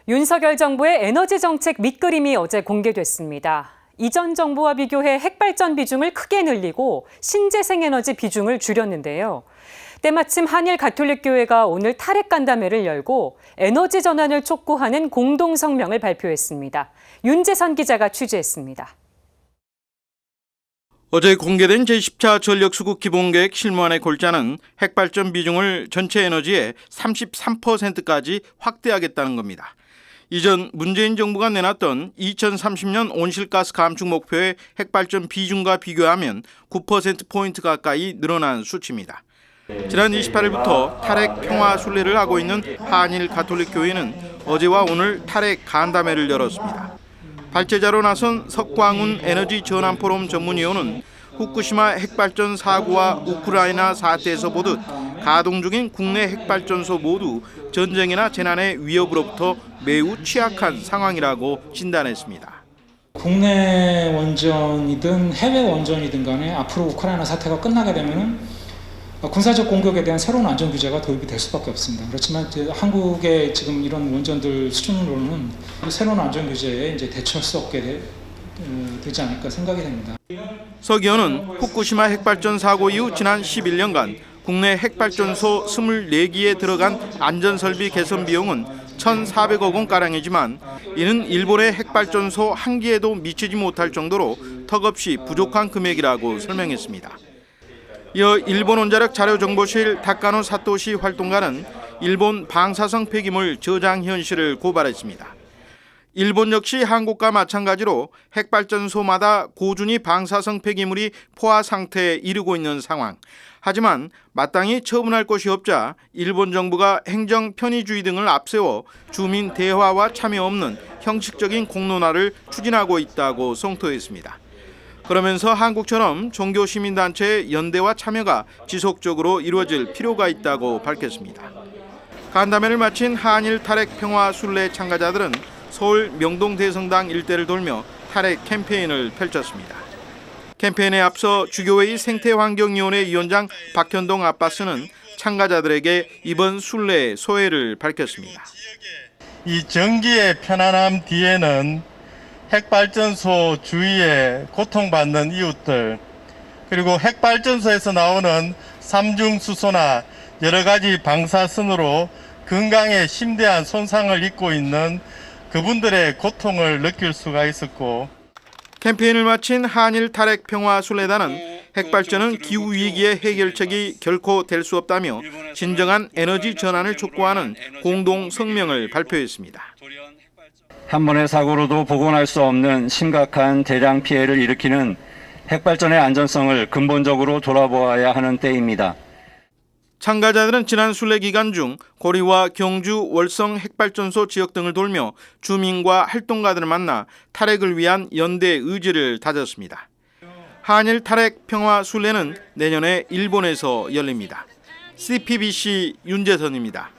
윤석열 정부의 에너지 정책 밑그림이 어제 공개됐습니다. 이전 정부와 비교해 핵발전 비중을 크게 늘리고 신재생에너지 비중을 줄였는데요. 때마침 한일 가톨릭교회가 오늘 탈핵 간담회를 열고 에너지 전환을 촉구하는 공동 성명을 발표했습니다. 윤재선 기자가 취재했습니다. 어제 공개된 제10차 전력수급 기본계획 실무안의 골자는 핵발전 비중을 전체 에너지의 33%까지 확대하겠다는 겁니다. 이전 문재인 정부가 내놨던 2030년 온실가스 감축 목표의 핵발전 비중과 비교하면 9%포인트 가까이 늘어난 수치입니다. 지난 28일부터 탈핵 평화 순례를 하고 있는 한일 가톨릭 교회는 어제와 오늘 탈핵 간담회를 열었습니다. 발제자로 나선 석광훈 에너지 전환 포럼 전문위원은 후쿠시마 핵발전 사고와 우크라이나 사태에서 보듯 가동 중인 국내 핵발전소 모두 전쟁이나 재난의 위협으로부터 매우 취약한 상황이라고 진단했습니다. 국내 원전이든 해외 원전이든 간에 앞으로 우크라이나 사태가 끝나게 되면 군사적 공격에 대한 새로운 안전 규제가 도입이 될 수밖에 없습니다. 그렇지만 한국의 지금 이런 원전들 수준으로는 새로운 안전 규제에 이제 대처할 수 없게 되지 않을까 생각이 됩니다. 석 의원은 후쿠시마 핵발전 사고 이후 지난 11년간 국내 핵발전소 24기에 들어간 안전설비 개선 비용은 1,400억 원가량이지만 이는 일본의 핵발전소 한 기에도 미치지 못할 정도로 턱없이 부족한 금액이라고 설명했습니다. 이어 일본 원자력 자료정보실 다카노 사토시 활동가는 일본 방사성 폐기물 저장 현실을 고발했습니다. 일본 역시 한국과 마찬가지로 핵발전소마다 고준위 방사성 폐기물이 포화 상태에 이르고 있는 상황. 하지만 마땅히 처분할 곳이 없자 일본 정부가 행정 편의주의 등을 앞세워 주민 대화와 참여 없는 형식적인 공론화를 추진하고 있다고 성토했습니다. 그러면서 한국처럼 종교 시민단체의 연대와 참여가 지속적으로 이루어질 필요가 있다고 밝혔습니다. 간담회를 마친 한일 탈핵 평화 순례 참가자들은 서울 명동대성당 일대를 돌며 탈핵 캠페인을 펼쳤습니다. 캠페인에 앞서 주교회의 생태환경위원회 위원장 박현동 아빠스는 참가자들에게 이번 순례의 소회를 밝혔습니다. 이 전기의 편안함 뒤에는 핵발전소 주위에 고통받는 이웃들, 그리고 핵발전소에서 나오는 삼중수소나 여러 가지 방사선으로 건강에 심대한 손상을 입고 있는 그분들의 고통을 느낄 수가 있었고, 캠페인을 마친 한일 탈핵 평화 순례단은 핵발전은 기후위기의 해결책이 결코 될 수 없다며 진정한 에너지 전환을 촉구하는 공동 성명을 발표했습니다. 한 번의 사고로도 복원할 수 없는 심각한 대량 피해를 일으키는 핵발전의 안전성을 근본적으로 돌아보아야 하는 때입니다. 참가자들은 지난 순례 기간 중 고리와 경주, 월성 핵발전소 지역 등을 돌며 주민과 활동가들을 만나 탈핵을 위한 연대 의지를 다졌습니다. 한일 탈핵 평화 순례는 내년에 일본에서 열립니다. CPBC 윤재선입니다.